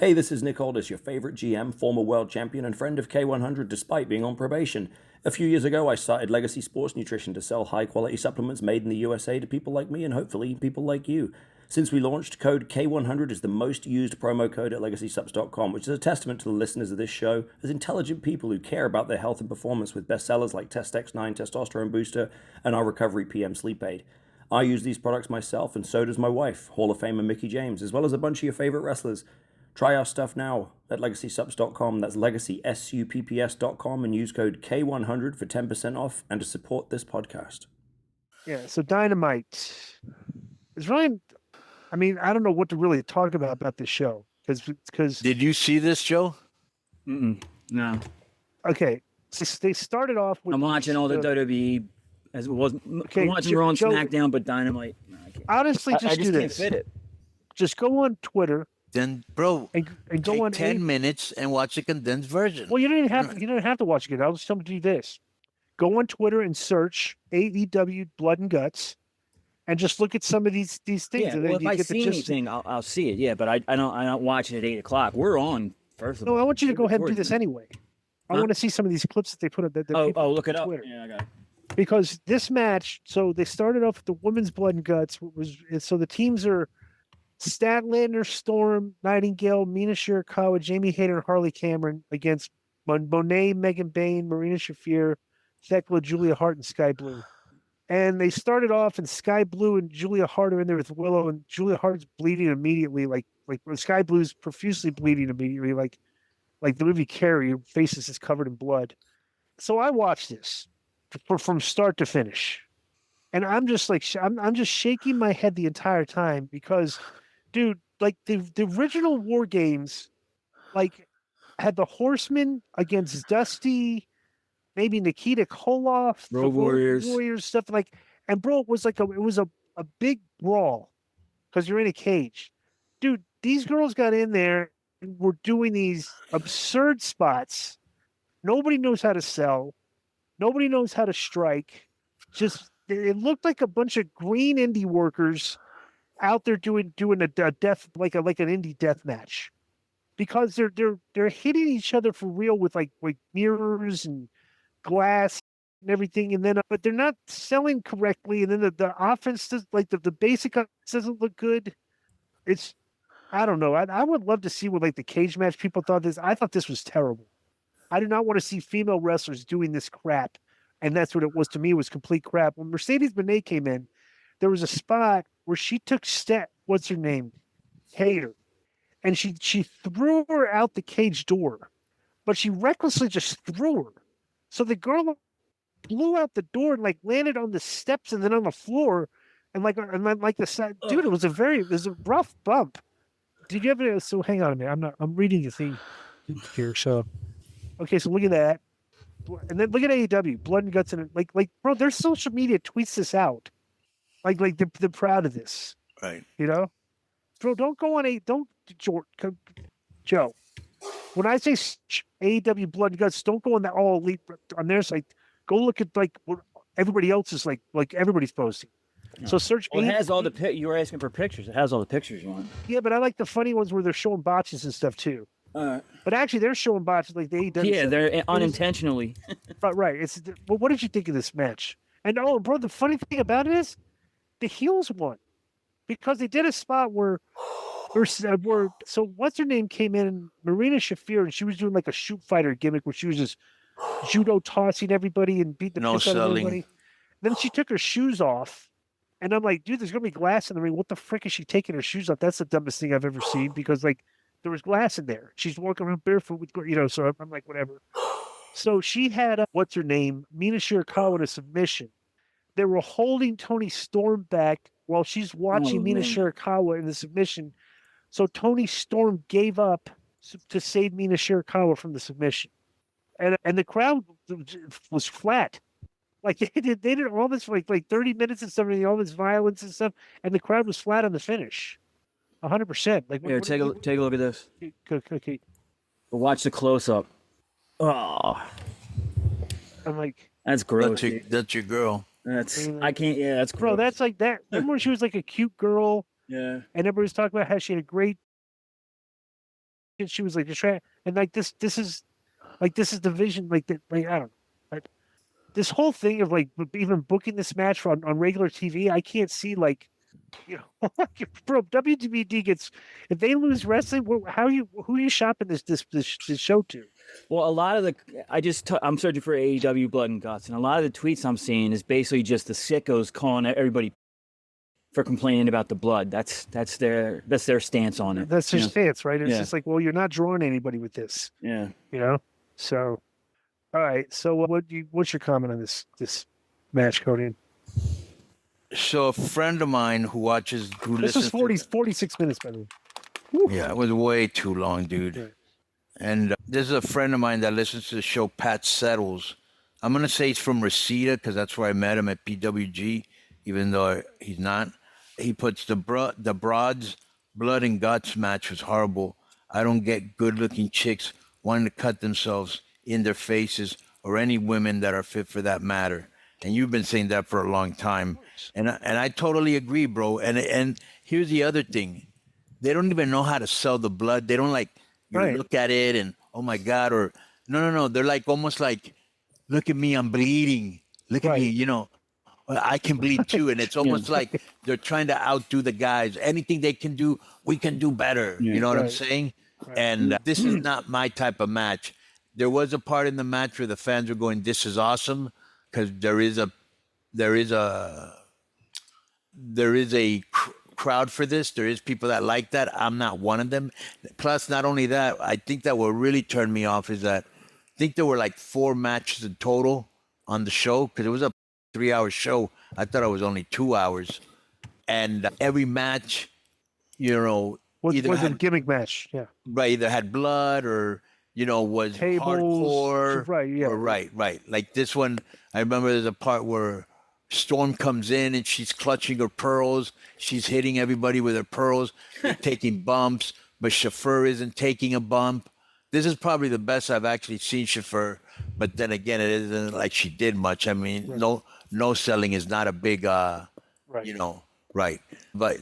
Hey, this is Nick Aldis, your favorite GM, former world champion, and friend of K100 despite being on probation. A few years ago, I started Legacy Sports Nutrition to sell high-quality supplements made in the USA to people like me and hopefully people like you. Since we launched, code K100 is the most used promo code at LegacySubs.com, which is a testament to the listeners of this show as intelligent people who care about their health and performance with bestsellers like Test X9 Testosterone Booster and our Recovery PM Sleep Aid. I use these products myself, and so does my wife, Hall of Famer Mickie James, as well as a bunch of your favorite wrestlers. Try our stuff now at LegacySubs.com. That's LegacySupps.com, and use code K100 for 10% off and to support this podcast. Yeah, so Dynamite is really, I mean, I don't know what to really talk about this show because Did you see this, Joe? No. Okay, so they started off with I'm watching all the WWE as it wasn't. Okay, I'm watching Raw and Joe- SmackDown, but Dynamite. No, I can't. honestly I just just do can't this. fit it. Just go on Twitter Then, bro, and go take on 10 minutes and watch the condensed version. Well, you don't have to watch it. I'll just tell you to do this. Go on Twitter and search AEW Blood and Guts, and just look at some of these things. Yeah, and well, then if I see anything, I'll see it. Yeah, but I don't watch it at 8 o'clock. We're on first of all. No, I want you to go ahead and do recording. this anyway. I Huh? want to see some of these clips that they put up. That people look put it on up. Twitter. Yeah, I got it. Because this match, so they started off with the women's Blood and Guts. So the teams are Statlander, Storm, Nightingale, Mina Shirakawa, Jamie Hayter, and Harley Cameron against Monet, Megan Bain, Marina Shafir, Thekla, Julia Hart, and Sky Blue. And they started off, and Sky Blue and Julia Hart are in there with Willow, and Julia Hart's bleeding immediately, like Sky Blue's profusely bleeding immediately, like the movie Carrie, her face is covered in blood. So I watched this from start to finish, and I'm just like I'm just shaking my head the entire time because, dude, like the original War Games, like had the Horsemen against Dusty, maybe Nikita Koloff, the Road Warriors. stuff like, and bro, it was a big brawl because you're in a cage, dude. These girls got in there and were doing these absurd spots. Nobody knows how to sell. Nobody knows how to strike. Just it looked like a bunch of green indie workers out there doing a death like an indie death match, because they're hitting each other for real with like mirrors and glass and everything, and then but they're not selling correctly, and then the offense does, like the basic doesn't look good. It's I don't know. I would love to see what like the cage match people thought this. I thought this was terrible. I do not want to see female wrestlers doing this crap. And that's what it was to me, was complete crap. When Mercedes Moné came in, there was a spot where she took what's her name? Hayter. And she threw her out the cage door. But she recklessly just threw her. So the girl blew out the door and like landed on the steps and then on the floor. And like the side, dude, it was a rough bump. Did you ever? So hang on a minute. I'm reading the thing here. So, okay, so look at that, and then look at AEW Blood and Guts, and like bro, their social media tweets this out, like they're proud of this, Right. you know, bro. Don't go on Joe. When I say AEW Blood and Guts, don't go on that All Elite on their site. Go look at like what everybody else is like everybody's posting. So search. Well, it has all the you were asking for pictures. It has all the pictures you want. Yeah, but I like the funny ones where they're showing botches and stuff too. But actually, they're showing botches like the AEW. Yeah, they're unintentionally. Right. Well, what did you think of this match? And bro, the funny thing about it is, the heels won because they did a spot where so what's her name came in, Marina Shafir, and she was doing like a shoot fighter gimmick where she was just judo tossing everybody and beating the piss out of everybody. Then she took her shoes off. And I'm like, dude, there's going to be glass in the ring. What the frick is she taking her shoes off? That's the dumbest thing I've ever seen, because, like, there was glass in there. She's walking around barefoot with, so I'm like, whatever. So she had, what's her name? Mina Shirakawa in a submission. They were holding Toni Storm back while she's watching Mina Shirakawa in the submission. So Toni Storm gave up to save Mina Shirakawa from the submission. And the crowd was flat. Like they did all this for like 30 minutes and stuff, and all this violence and stuff, and the crowd was flat on the finish, 100%. Like Here, take a look at this. Okay. But watch the close up. Oh, I'm like, that's gross. That's your girl. I can't. Yeah, that's gross. bro. That's like that. Remember when she was like a cute girl? Yeah. And everybody was talking about how she had a great she was like and like this is the vision, like that, like I don't know. Like, this whole thing of like even booking this match on regular TV, I can't see like, bro, WWD gets, if they lose wrestling, who are you shopping this show to? Well, a lot of I'm searching for AEW Blood and Guts, and a lot of the tweets I'm seeing is basically just the sickos calling everybody for complaining about the blood. That's their stance on it. That's their stance, right? It's Yeah. just like, well, you're not drawing anybody with this, Yeah. So, all right. So, what's your comment on this match, Konnan? So a friend of mine who This is listens 46 minutes, by the way. Yeah, it was way too long, dude. Right. And this is a friend of mine that listens to the show, Pat Settles. I'm going to say he's from Reseda because that's where I met him at PWG, even though he's not. He puts the Broads Blood and Guts match was horrible. I don't get good-looking chicks wanting to cut themselves in their faces or any women that are fit for that matter. And you've been saying that for a long time. And I totally agree, bro. And here's the other thing. They don't even know how to sell the blood. They don't look at it and, oh my God, or no. They're like almost like, look at me, I'm bleeding. Look at me, I can bleed too. And it's almost like they're trying to outdo the guys. Anything they can do, we can do better. Yeah. You know what I'm saying? Right. And this is not my type of match. There was a part in the match where the fans were going, this is awesome, because there is a crowd for this. There is people that like that. I'm not one of them. Plus, not only that, I think that what really turned me off is that I think there were like 4 matches in total on the show, because it was a 3-hour show. I thought it was only 2 hours. And every match, Was either a gimmick match, yeah. Right, either had blood or, was Tables, hardcore. right, yeah. Or right. Like this one, I remember there's a part where Storm comes in and she's clutching her pearls. She's hitting everybody with her pearls. They're taking bumps, but Chauffeur isn't taking a bump. This is probably the best I've actually seen Chauffeur. But then again, it isn't like she did much. I mean, no selling is not a big, right. But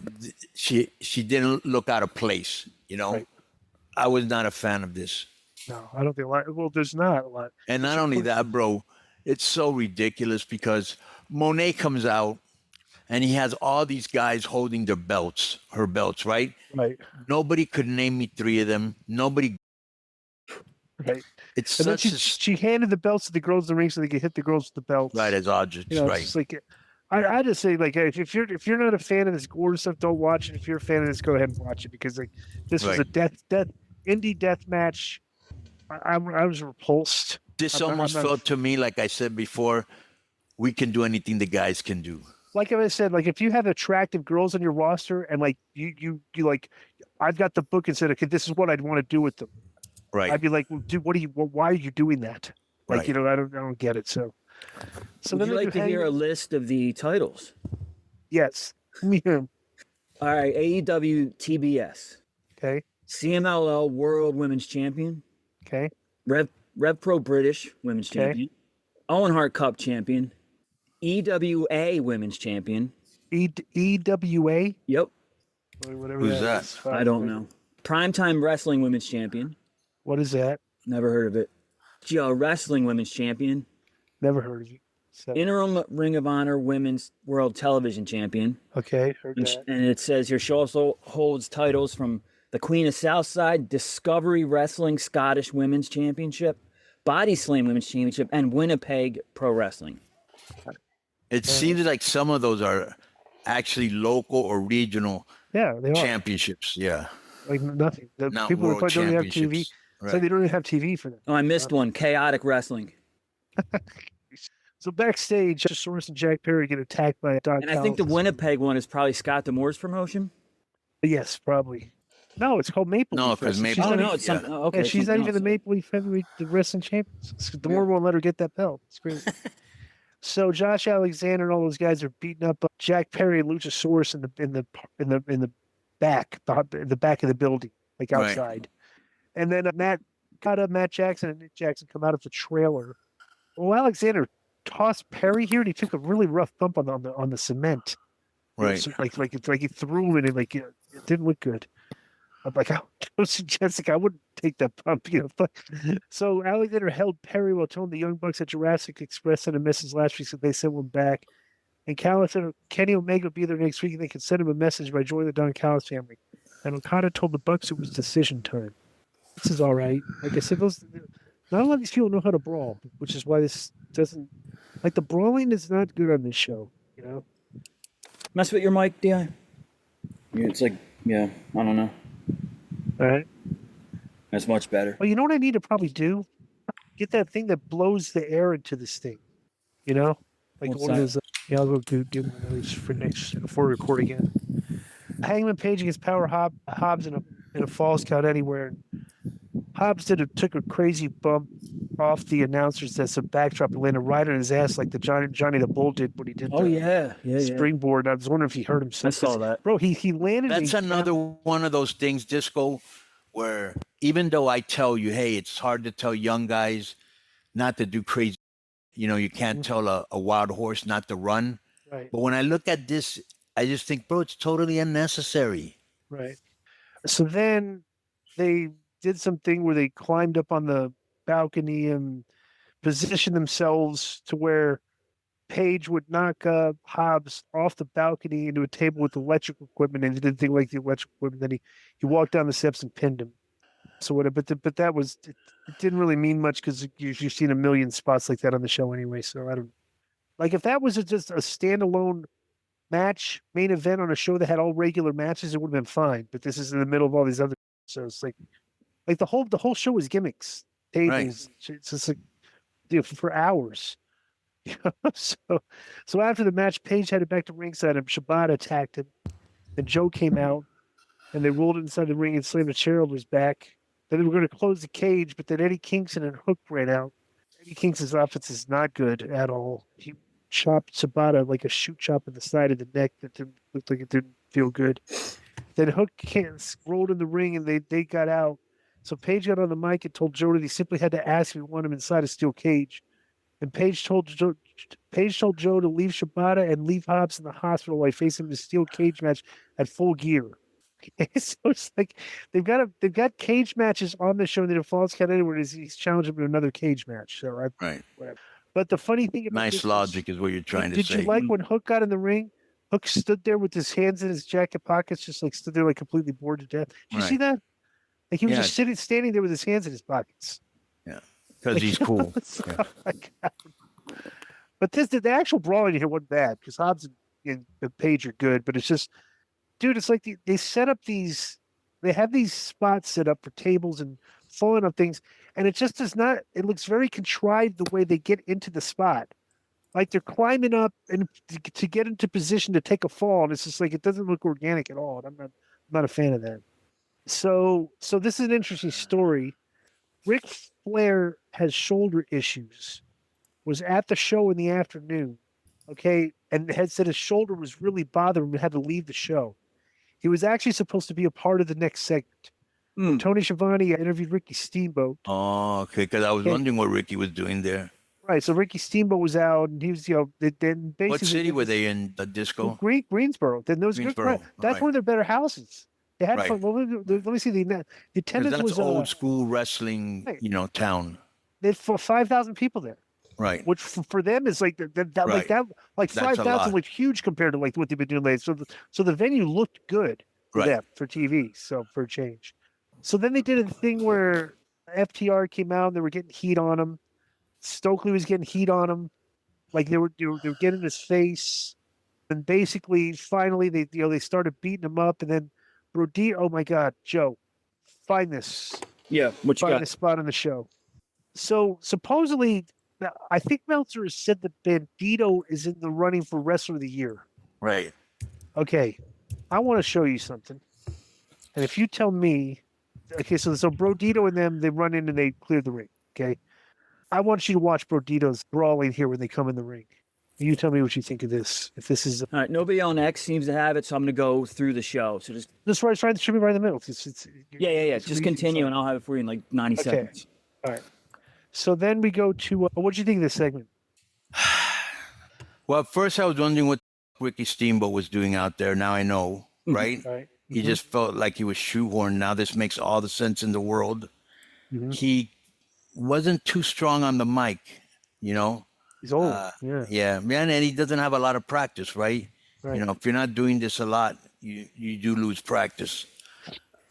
she didn't look out of place, Right. I was not a fan of this. No, I don't think a lot. Well, there's not a lot. And not only that, bro, it's so ridiculous because Monet comes out and he has all these guys holding her belts, right? Right. Nobody could name me 3 of them. Nobody. Right. It's and such then she handed the belts to the girls in the ring so they could hit the girls with the belts. Right, as objects, right. It's like, I just say, like, if you're not a fan of this gore stuff, don't watch it. If you're a fan of this, go ahead and watch it, because like this was a indie death match. I was repulsed. This almost felt to me, like I said before, we can do anything the guys can do. Like I said, like if you have attractive girls on your roster and like you like, I've got the book and said, okay, this is what I'd want to do with them. Right. I'd be like, well, dude, why are you doing that? Like, right. I don't get it. So would you like to hear a list of the titles? Yes. Me. All right. AEW TBS. Okay. CMLL World Women's Champion. Okay. Rev Pro British Women's Champion. Owen Hart Cup Champion. EWA Women's Champion. EWA? Yep. Whatever. Who's that? Is. I don't know. Primetime Wrestling Women's Champion. What is that? Never heard of it. Wrestling Women's Champion. Never heard of it. So. Interim Ring of Honor Women's World Television Champion. Okay, heard that. And it says here she also holds titles from the Queen of Southside, Discovery Wrestling Scottish Women's Championship, Body Slam Women's Championship, and Winnipeg Pro Wrestling. It seems like some of those are actually local or regional they are. Championships. Yeah. Like nothing. The Not people world who don't even have TV. championships. Right. So they don't even have TV for them. Oh, I missed one. Chaotic Wrestling. So backstage, Soros and Jack Perry get attacked by Don And I think the Winnipeg one is probably Scott D'Amour's promotion. Yes, probably. No, it's called Maple Leaf. No, because Maple Oh, Leaf. no, it's something. Oh, okay. Yeah, she's not something even the else. Maple Leaf Heavyweight Wrestling Champion. D'Amour won't let her get that belt. It's crazy. So Josh Alexander and all those guys are beating up Jack Perry and Luchasaurus in the back of the building, like outside. Right. And then Matt Jackson and Nick Jackson come out of the trailer. Well, Alexander tossed Perry here, and he took a really rough bump on the cement. Right. So like he threw him, and it didn't look good. I'm like, I don't see Jessica. I wouldn't take that bump, But so Alexander held Perry while telling the Young Bucks that Jurassic Express sent a message last week, so they sent one back. And Callis said Kenny Omega will be there next week, and they can send him a message by joining the Don Callis family. And Okada told the Bucks it was decision time. This is all right. Like I said, not a lot of these people know how to brawl, which is why this doesn't like the brawling is not good on this show. Mess with your mic, Di. It's like, I don't know. All right. That's much better. Well, you know what I need to probably do? Get that thing that blows the air into this thing. Like What's one of that? those. I'll go do one of those before we record again. Hangman Page against Hobbs in a Falls Count Anywhere. Hobbs took a crazy bump off the announcers. That's a backdrop and landed right on his ass like the Johnny the Bull did when he did. Yeah. Springboard. I was wondering if he hurt himself. I saw that, bro. He landed. That's another one of those things, Disco, where even though I tell you, hey, it's hard to tell young guys not to do crazy. You can't tell a wild horse not to run. Right. But when I look at this, I just think, bro, it's totally unnecessary. Right. So then they did something where they climbed up on the balcony and positioned themselves to where Page would knock Hobbs off the balcony into a table with electrical equipment, and he didn't think like the electrical equipment. Then he walked down the steps and pinned him. So what? But that was it didn't really mean much because you've seen a million spots like that on the show anyway. So I don't like if that was just a standalone match main event on a show that had all regular matches, it would have been fine. But this is in the middle of all these other shows. Like the whole show is gimmicks, tables. Right. It's just like for hours. So after the match, Page headed back to ringside and Shibata attacked him. And Joe came out and they rolled inside the ring and slammed the chair over his back. Then they were going to close the cage, but then Eddie Kingston and Hook ran out. Eddie Kingston's offense is not good at all. He chopped Shibata like a shoot chop in the side of the neck that looked like it didn't feel good. Then Hook rolled in the ring and they got out. So Page got on the mic and told Joe that he simply had to ask if he wanted him inside a steel cage. And Page told Joe to leave Shibata and leave Hobbs in the hospital while facing the steel cage match at Full Gear. So it's like they've got cage matches on the show that if Falls Count Anywhere he's challenging him to another cage match. So right. Whatever. But the funny thing about nice logic is what you're trying to say. Did you like when Hook got in the ring? Hook stood there with his hands in his jacket pockets, just like stood there like completely bored to death. Did you see that? Like he was just standing there with his hands in his pockets. Yeah, because he's cool. Oh my God. But the actual brawling here wasn't bad because Hobbs and Page are good, but it's just, dude, it's like they set up they have these spots set up for tables and falling up things, and it just does not, it looks very contrived the way they get into the spot. Like they're climbing up and to get into position to take a fall, and it's just like it doesn't look organic at all. And I'm not a fan of that. So this is an interesting story. Ric Flair has shoulder issues. Was at the show in the afternoon, okay, and had said his shoulder was really bothering him and had to leave the show. He was actually supposed to be a part of the next segment. Tony Schiavone interviewed Ricky Steamboat. Oh, okay, because I was wondering what Ricky was doing there. Right, so Ricky Steamboat was out, and he was, then basically. What city were they in? The Disco? Greensboro. Then those Greensboro. That's one of their better houses. They had fun. Well, let me see the attendance that's was old school wrestling, town. They had 5,000 people there. Right. Which for them is like like 5,000 was huge compared to like what they've been doing lately. So the venue looked good for them for TV. So for a change. So then they did a thing where FTR came out and they were getting heat on him. Stokely was getting heat on him. Like they were getting his face. And basically, finally, they started beating him up. And then Brody, oh my God, Joe, find this. Yeah, what you got? Find this spot on the show. So supposedly, I think Meltzer has said that Bandito is in the running for Wrestler of the Year. Right. Okay, I want to show you something. And if you tell me, okay, so Brodito and them, they run in and they clear the ring. Okay, I want you to watch Brodito's brawling here when they come in the ring. You tell me what you think of this. If this is all right, nobody on X seems to have it, so I'm going to go through the show. So just right, should be right in the middle. Yeah. Just continue, and I'll have it for you in like 90 seconds. All right. So then we go to what did you think of this segment? Well, at first I was wondering what Ricky Steamboat was doing out there. Now I know, right? Right. He just felt like he was shoehorned. Now this makes all the sense in the world. He wasn't too strong on the mic, you know. He's old. Yeah, man, and he doesn't have a lot of practice, right? You know, if you're not doing this a lot, you do lose practice.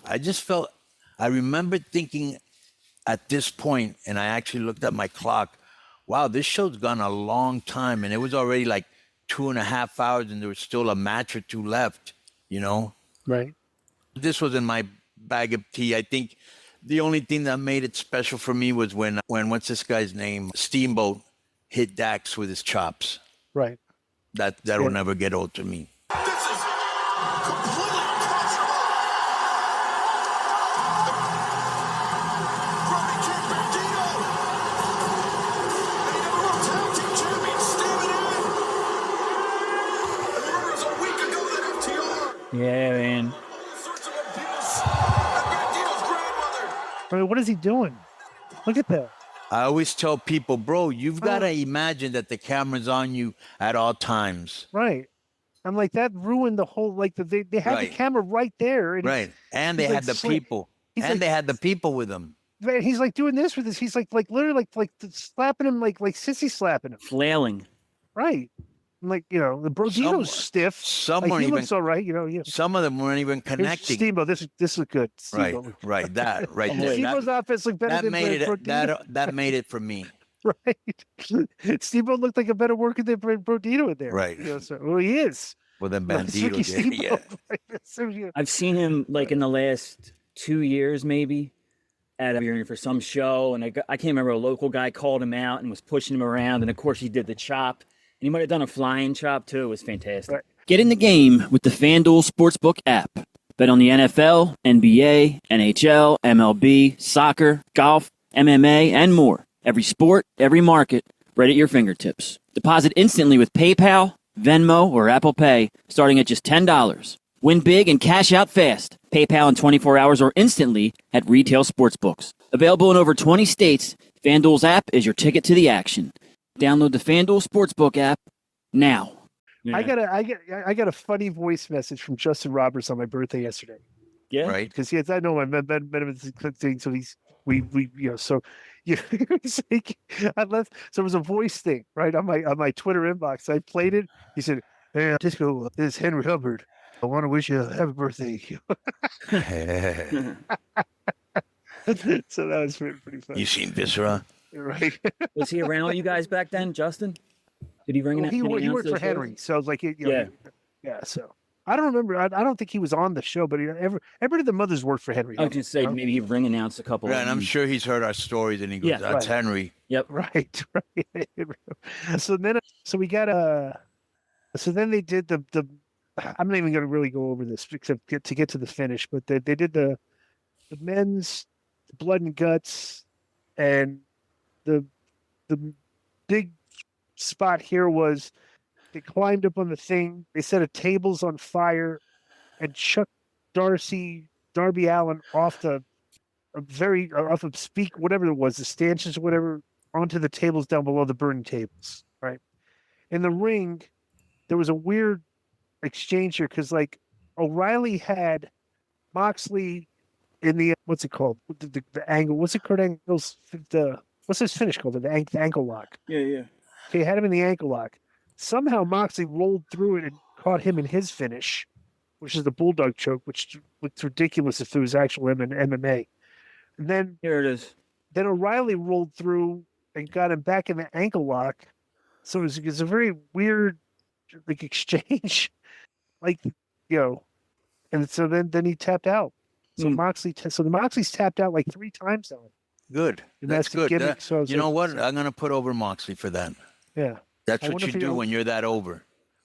I remember thinking at this point, and I actually looked at my clock, wow, this show's gone a long time, and it was already like 2.5 hours, and there was still a match or two left, you know? Right. This wasn't my bag of tea. I think the only thing that made it special for me was when what's this guy's name? Steamboat hit Dax with his chops. Right. That'll never get old to me. This is completely unconscionable. Brody King Bandito. AEW World Tag Team Champion standing in. And remember, it was a week ago that FTR. Yeah, man. All sorts of abuse. And Bandito's grandmother. I mean, what is he doing? Look at that. I always tell people, bro, you've got to imagine that the camera's on you at all times. Right. I'm like, that ruined the whole, like, they had the camera right there. And Right. And they he's had like the people. he's And they had the people with them. he's like doing this with this. He's like literally like slapping him like sissy slapping him. Flailing. Right. I'm like, you know, the Brodino's stiff. Some Like, weren't he even, looks all right, you know. Yeah. some of them weren't even Here's connecting. Steamboat, this is good. Right, Steamboat. right. That right there. Steamboat's outfits look better That than made it. Brodino. That made it for me. Right. Steamboat looked like a better worker than Brodino in there. Right. You know, so, well, he is. Well, then No, it's Bandito Ricky did. Yeah. Steamboat. Right, so, yeah. I've seen him like in the last 2 years, maybe, at for some show, and I can't remember. A local guy called him out and was pushing him around, and of course he did the chop, and he might have done a flying chop too. It was fantastic. Right. Get in the game with the FanDuel Sportsbook app. Bet on the NFL, NBA, NHL, MLB, soccer, golf, MMA, and more. Every sport, every market, right at your fingertips. Deposit instantly with PayPal, Venmo, or Apple Pay, starting at just $10. Win big and cash out fast. PayPal in 24 hours or instantly at retail sportsbooks. Available in over 20 states, FanDuel's app is your ticket to the action. Download the FanDuel Sportsbook app now. Yeah. I got a funny voice message from Justin Roberts on my birthday yesterday. Yeah. Right. Because I know I met him at the thing, so we you know, so he's like, I left, so it was a voice thing right on my Twitter inbox. I played it. He said, "Hey, Disco, this is Henry Hubbard. I want to wish you a happy birthday." So that was pretty funny. You seen Viscera? Right. Was he around with you guys back then, Justin? Did he bring Well, it? he worked for Henry, so I was like, you know, yeah. So I don't remember. I don't think he was on the show, but everybody the mothers worked for Henry. I was just say maybe he ring announced a couple. Yeah, and I'm sure he's heard our stories, and he goes, Yeah, "That's right. Henry." Yep. Right. So we got so then they did the I'm not even going to really go over this except to get to the finish, but they did the men's blood and guts, and the big spot here was they climbed up on the thing, they set a tables on fire and chucked Darby Allin off of speak, whatever it was, the stanchions or whatever, onto the tables down below the burning tables. Right. In the ring, there was a weird exchange here because like O'Reilly had Moxley in the what's it called? The angle. What's it, Kurt Angle's what's his finish called? The ankle lock. Yeah. Okay, had him in the ankle lock. Somehow Moxley rolled through it and caught him in his finish, which is the bulldog choke, which looked ridiculous if it was actual MMA. And then Here it is. Then O'Reilly rolled through and got him back in the ankle lock. So it was a very weird like exchange, like, you know. And so then he tapped out. So the Moxley's tapped out like 3 times now. Good. And That's the good. gimmick. So I was You know like, what? so- I'm gonna put over Moxley for that. Yeah. That's I what wonder you if he- do when you're that over.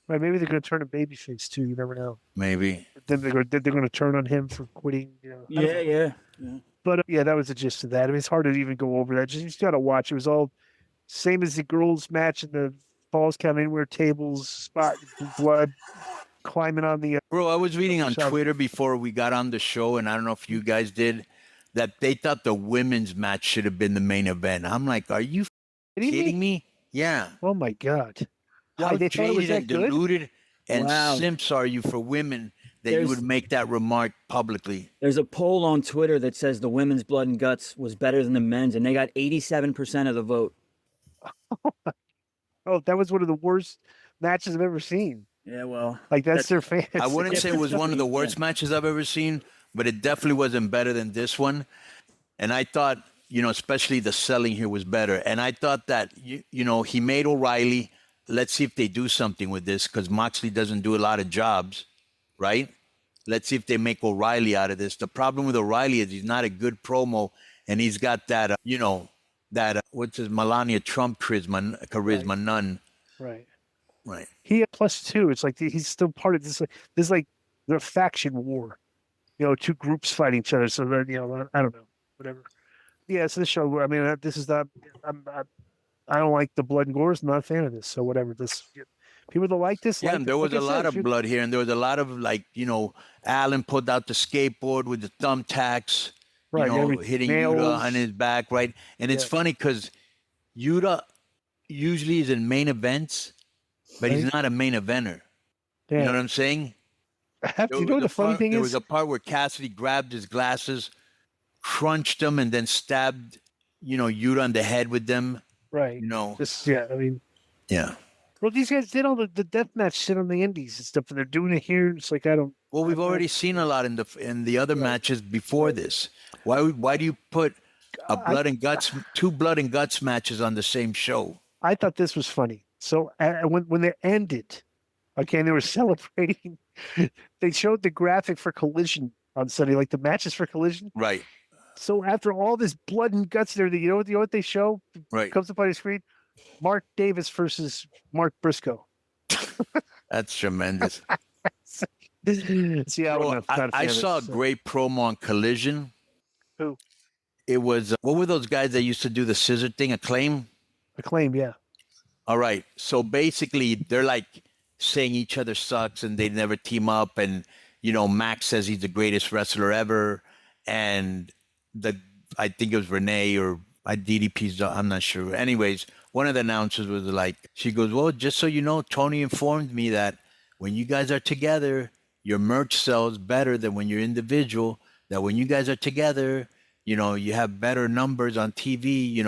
Right, maybe they're going to turn a babyface too. You never know. Maybe. Then they're going to turn on him for quitting. You know. I don't know. Yeah. But yeah, that was the gist of that. I mean, it's hard to even go over that. You just got to watch. It was all same as the girls' match in the Falls Count Anywhere tables, spot blood, climbing on the. Bro, I was reading on Shop. Twitter before we got on the show, and I don't know if you guys did, that they thought the women's match should have been the main event. I'm like, are you kidding me? Yeah. Oh my God! How Why, they thought it was jaded that and good? deluded and Wow. simps are you for women that you There's- would make that remark publicly. There's a poll on Twitter that says the women's blood and guts was better than the men's, and they got 87% of the vote. Oh, that was one of the worst matches I've ever seen. Yeah, well, Like that's their fans. I wouldn't say it was one of the worst matches I've ever seen, but it definitely wasn't better than this one. And I thought, especially the selling here was better. And I thought that, he made O'Reilly. Let's see if they do something with this, because Moxley doesn't do a lot of jobs, right? Let's see if they make O'Reilly out of this. The problem with O'Reilly is he's not a good promo, and he's got that, what's his Melania Trump charisma, none. Right. Right. He had +2. It's like he's still part of this. This like the faction war. Two groups fighting each other. So that I don't know, whatever. Yeah. So this show. I mean, this is not. I don't like the blood and gore. I'm not a fan of this. So whatever. This people that like this. Yeah, like and there it. was Like a I said, lot of blood here, and there was a lot of Alan pulled out the skateboard with the thumbtacks, Right, hitting nails. Yuta on his back, right? And it's funny because Yuta usually is in main events, but he's not a main eventer. Yeah. You know what I'm saying? You know what the funny thing There is? was a part where Cassidy grabbed his glasses, crunched them, and then stabbed, Yuta on the head with them. Right. I mean, Yeah. well, these guys did all the deathmatch shit on the indies and stuff, and they're doing it here. It's like I don't. Well, we've already seen a lot in the other matches before this. Why do you put two blood and guts matches on the same show? I thought this was funny. So when they ended, okay, and they were celebrating, they showed the graphic for Collision on Sunday, like the matches for Collision. Right. So after all this blood and guts and everything, you know what they show? Right. Comes up on the screen. Mark Davis versus Mark Briscoe. That's tremendous. See, I saw a great promo on Collision. Who? It was, what were those guys that used to do the scissor thing? Acclaim? Acclaim, yeah. All right. So basically, they're like saying each other sucks and they never team up. And, Max says he's the greatest wrestler ever. And I think it was Renee or DDP's, I'm not sure. Anyways, one of the announcers was like, she goes, well, just so you know, Tony informed me that when you guys are together, your merch sells better than when you're individual, that when you guys are together, you have better numbers on TV,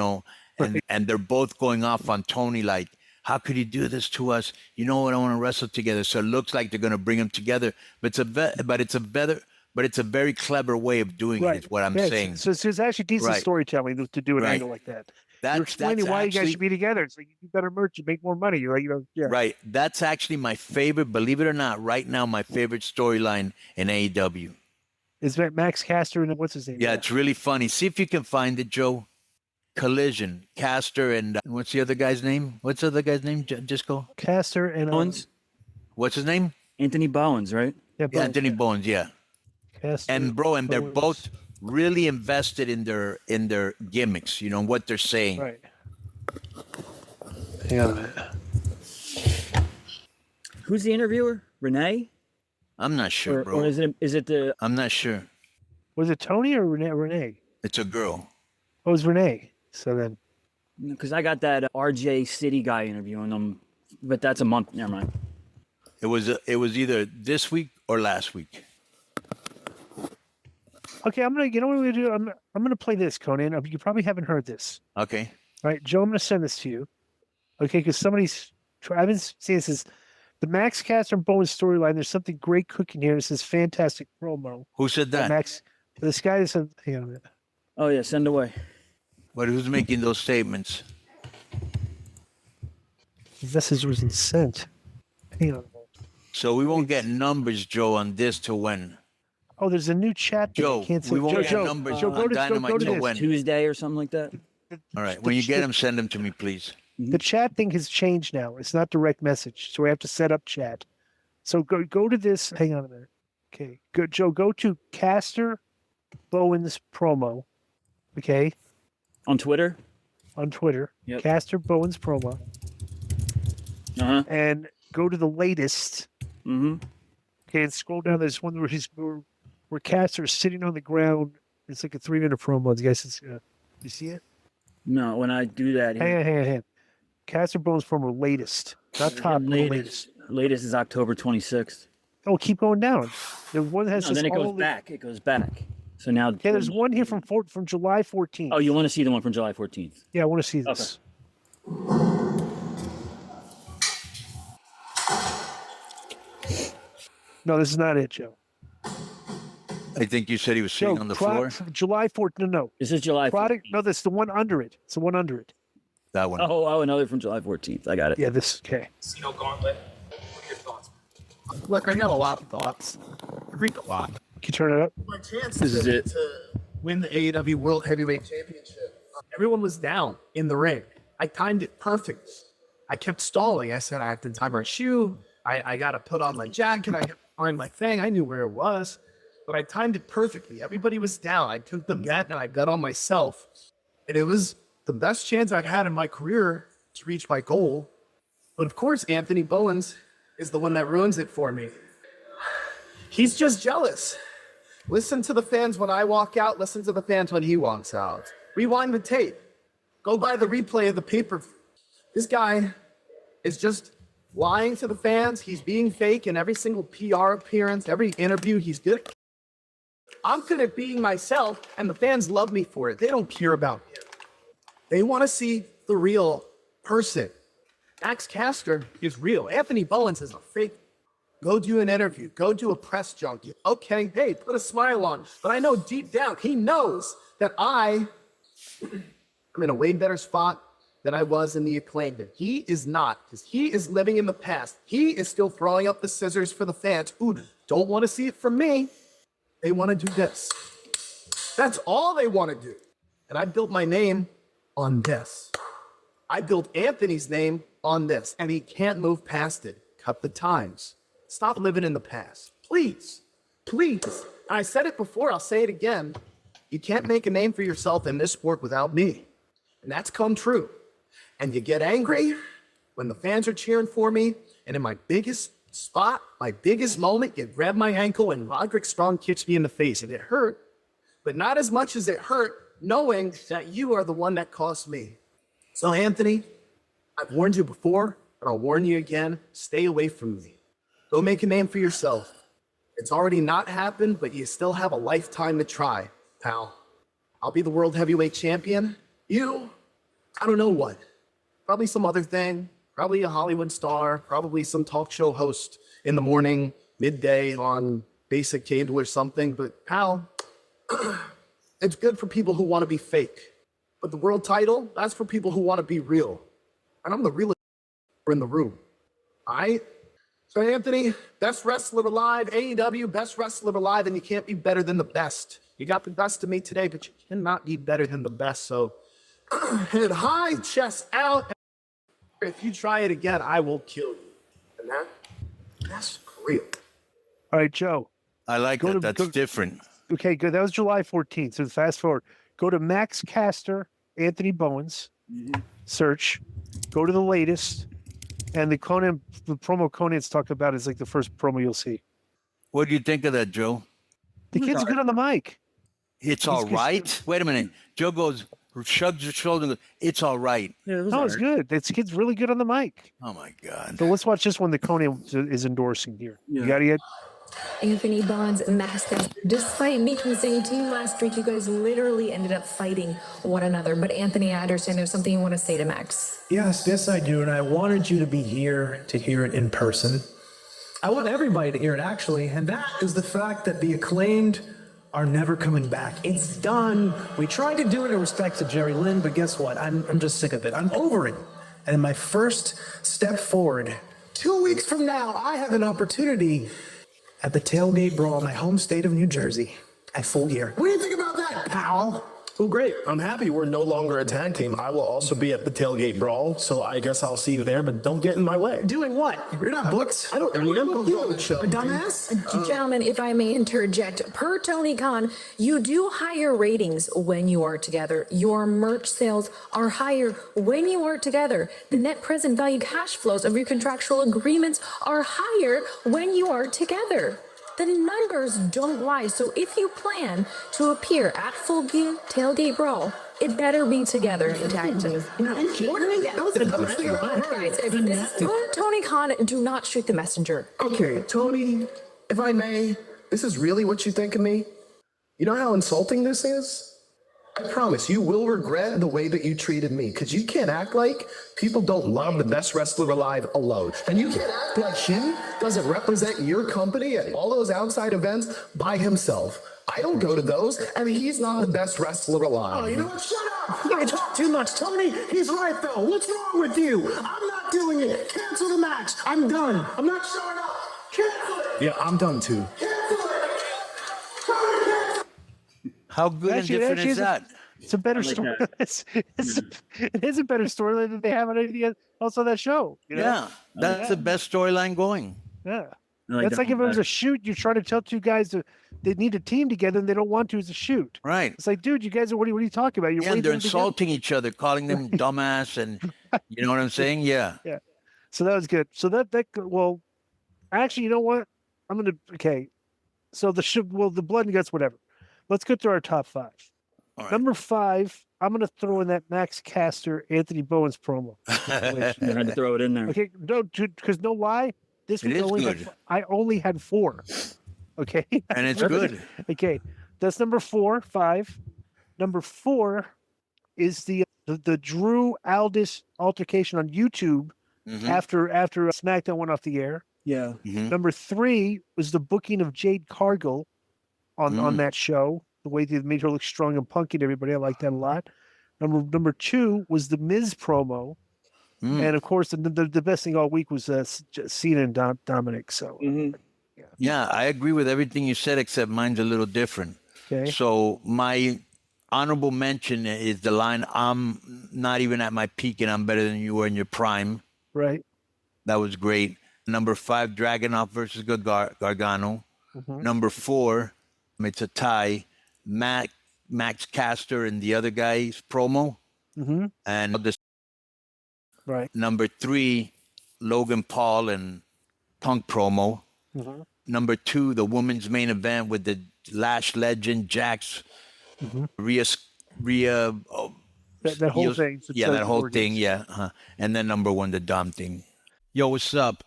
and they're both going off on Tony like, how could you do this to us? I don't want to wrestle together. So it looks like they're going to bring them together, but it's a very clever way of doing it, is what I'm saying. So it's actually decent storytelling to do an angle like that. You're explaining why you guys should be together. It's like you do better merch, you make more money. You're like, yeah. Right. That's actually my favorite, believe it or not, right now, my favorite storyline in AEW. Is that Max Caster and what's his name? Yeah, it's really funny. See if you can find it, Joe. Collision, Caster, and what's the other guy's name? What's the other guy's name? Just go. Caster and Bowens? What's his name? Anthony Bowens, right? Yeah, Yeah, Anthony Bowens, yeah. Caster, And they're both really invested in their gimmicks, what they're saying. Right. Hang on a minute. Who's the interviewer? Renee? I'm not sure, bro. Or is it the? I'm not sure. Was it Tony or Renee? It's a girl. Oh, it was Renee. So then. Because I got that RJ City guy interviewing them, but that's a month. Never mind. It was either this week or last week. Okay, you know what I'm gonna do? I'm gonna play this, Konnan. You probably haven't heard this. Okay. All right, Joe, I'm gonna send this to you. Okay, because I've been seeing this is the Max Caster and Bowens storyline. There's something great cooking here. This is fantastic promo. Who said that? This guy said, hang on a minute. Oh yeah, send away. But who's making those statements? The message wasn't sent. Hang on a minute. So we won't get numbers, Joe, on this till when? Oh, there's a new chat. Joe, we won't get numbers on Dynamite till when? Tuesday or something like that. All right. When you get them, send them to me, please. The chat thing has changed now. It's not direct message, so we have to set up chat. So go to this. Hang on a minute. Okay, good, Joe. Go to Caster Bowens promo. Okay, On Twitter. on Twitter. Yep. Caster Bowens promo, and go to the latest. Mm-hmm. Okay, and scroll down. There's one where Caster is sitting on the ground. It's like a 3-minute promo. The guy says, "You see it?" No, when I do that, Hang on. Caster Bowens promo latest, not top. Latest. latest is October 26th. Oh, keep going down. The one has No, just then it all goes the- back. It goes back. So now. Okay, there's one here from July 14th. Oh, you want to see the one from July 14th? Yeah, I want to see this. No, this is not it, Joe. I think you said he was sitting Joe, on the floor. July 14th. No. This is July 14th. Product. No, that's the one under it. It's the one under it. That one. Oh, another from July 14th. I got it. Yeah, this. Okay. Casino Gauntlet. What are your thoughts? Look, I got a lot of thoughts. I read a lot. Can you turn it up? My chance This is it. to Win the AEW World Heavyweight Championship. Everyone was down in the ring. I timed it perfect. I kept stalling. I said I have to tie my shoe. I got to put on my jacket. I kept find my thing. I knew where it was, but I timed it perfectly. Everybody was down. I took the bet and I bet on myself. And it was the best chance I've had in my career to reach my goal. But of course, Anthony Bowens is the one that ruins it for me. He's just jealous. Listen to the fans when I walk out. Listen to the fans when he walks out. Rewind the tape. Go by the replay of the paper. This guy is just lying to the fans. He's being fake in every single PR appearance, every interview. He's good. I'm good at being myself, and the fans love me for it. They don't care about him. They want to see the real person. Max Caster is real. Anthony Bowens is a fake. Go do an interview. Go do a press junkie. Okay, hey, put a smile on. But I know deep down, he knows that I'm in a way better spot than I was in the Acclaimed. He is not, because he is living in the past. He is still throwing up the scissors for the fans who don't want to see it from me. They want to do this. That's all they want to do. And I built my name on this. I built Anthony's name on this, and he can't move past it. Cut the times. Stop living in the past. Please. Please. I said it before, I'll say it again. You can't make a name for yourself in this sport without me. And that's come true. And you get angry when the fans are cheering for me, and in my biggest spot, my biggest moment, you grab my ankle and Roderick Strong kicks me in the face, and it hurt, but not as much as it hurt knowing that you are the one that cost me. So Anthony, I've warned you before, and I'll warn you again, stay away from me. Go make a name for yourself. It's already not happened, but you still have a lifetime to try, pal. I'll be the world heavyweight champion. You, I don't know what. Probably some other thing. Probably a Hollywood star. Probably some talk show host in the morning, midday on basic cable or something. But pal, it's good for people who want to be fake. But the world title, that's for people who want to be real. And I'm the realest in the room. All right? So Anthony, best wrestler alive, AEW, best wrestler alive, and you can't be better than the best. You got the best of me today, but you cannot be better than the best. So head high, chest out. If you try it again, I will kill you. And that's real. All right, Joe. I like Go that. to- That's go- different. Okay, good. That was July 14th. So fast forward. Go to Max Caster, Anthony Bowens, search. Go to the latest. And the promo Konnan's talked about is like the first promo you'll see. What do you think of that, Joe? The kid's good on the mic. It's all right. Wait a minute. Joe shrugs his shoulders and goes, it's all right. Yeah, it was No, all it's right. good. This kid's really good on the mic. Oh, my God. So let's watch this one that Konnan is endorsing here. You got it yet? Anthony Bowens, Max Caster. Despite me saying to you last week, you guys literally ended up fighting one another. But Anthony, I understand there's something you want to say to Max. Yes, I do. And I wanted you to be here to hear it in person. I want everybody to hear it, actually. And that is the fact that the Acclaimed are never coming back. It's done. We tried to do it in respect to Jerry Lynn, but guess what? I'm just sick of it. I'm over it. And my first step forward, 2 weeks from now, I have an opportunity at the Tailgate Brawl in my home state of New Jersey at Full Gear. What do you think about that, pal? Well, great. I'm happy we're no longer a tag team. I will also be at the Tailgate Brawl, so I guess I'll see you there, but don't get in my way. Doing what? You're not booked. I don't remember the show. A dumbass? Gentlemen, if I may interject, per Tony Khan, you do higher ratings when you are together. Your merch sales are higher when you are together. The net present value cash flows of your contractual agreements are higher when you are together. The numbers don't lie. So if you plan to appear at Full Gear Tailgate Brawl, it better be together in tag team. Guys, Tony Khan, do not shoot the messenger. Okay, Tony, If I may, this is really what you think of me? You know how insulting this is? I promise you will regret the way that you treated me, because you can't act like people don't love the best wrestler alive alone. And you can't act like him doesn't represent your company at all those outside events by himself. I don't go to those, and he's not the best wrestler alive. Oh, you know what? Shut up! You talk too much, Tony. He's right, though. What's wrong with you? I'm not doing it. Cancel the match. I'm done. I'm not showing up. Cancel it. Yeah, I'm done too. Cancel it. How good Actually, and different is that? It's a better story. It is a better storyline than they have on anything else on that show. You know? Yeah, that's the best storyline going. Yeah. I That's like if it was better. a shoot, you're trying to tell two guys they need a team together and they don't want to as a shoot. Right. It's like, dude, you guys are what are you talking about? You're Yeah, and they're waiting together. insulting each other, calling them dumbass, and you know what I'm saying? Yeah. Yeah. So that was good. So well, actually, you know what? Okay. So the blood and guts, whatever. Let's go through our top 5. All right. Number 5, I'm gonna throw in that Max Caster, Anthony Bowens promo. I had to throw it in there. Okay, no, because no lie, this It one is only good. I only had 4. Okay, And it's good. Okay, that's number 4, 5. Number 4 is the Drew Aldis altercation on YouTube Mhm. after SmackDown went off the air. Yeah. Mhm. Number 3 was the booking of Jade Cargill on that show. The way they made her look strong and punky to everybody, I like that a lot. Number 2 was the Miz promo, and of course the best thing all week was Cena and Dominic. So Yeah, I agree with everything you said, except mine's a little different. okay, So my honorable mention is the line, "I'm not even at my peak and I'm better than you were in your prime." right. That was great. Number 5, Dragunov versus Gargano. Mhm. Number 4, it's a tie. Max Caster and the other guy's promo. Mm-hmm. And this Right. number 3, Logan Paul and Punk promo. Mm-hmm. Number 2, the women's main event with the Lash legend Jax, Rhea, That whole Heels- thing. yeah, that whole Organs. thing, yeah. And then number 1, the Dom thing. Yo, what's up?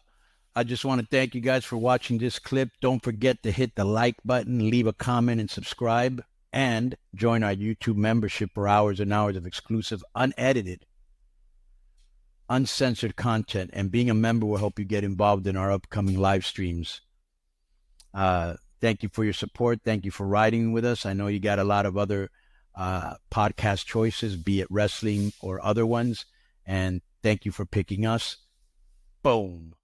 I just want to thank you guys for watching this clip. Don't forget to hit the like button, leave a comment, and subscribe. And join our YouTube membership for hours and hours of exclusive, unedited, uncensored content. And being a member will help you get involved in our upcoming live streams. Thank you for your support. Thank you for riding with us. I know you got a lot of other podcast choices, be it wrestling or other ones. And thank you for picking us. Boom.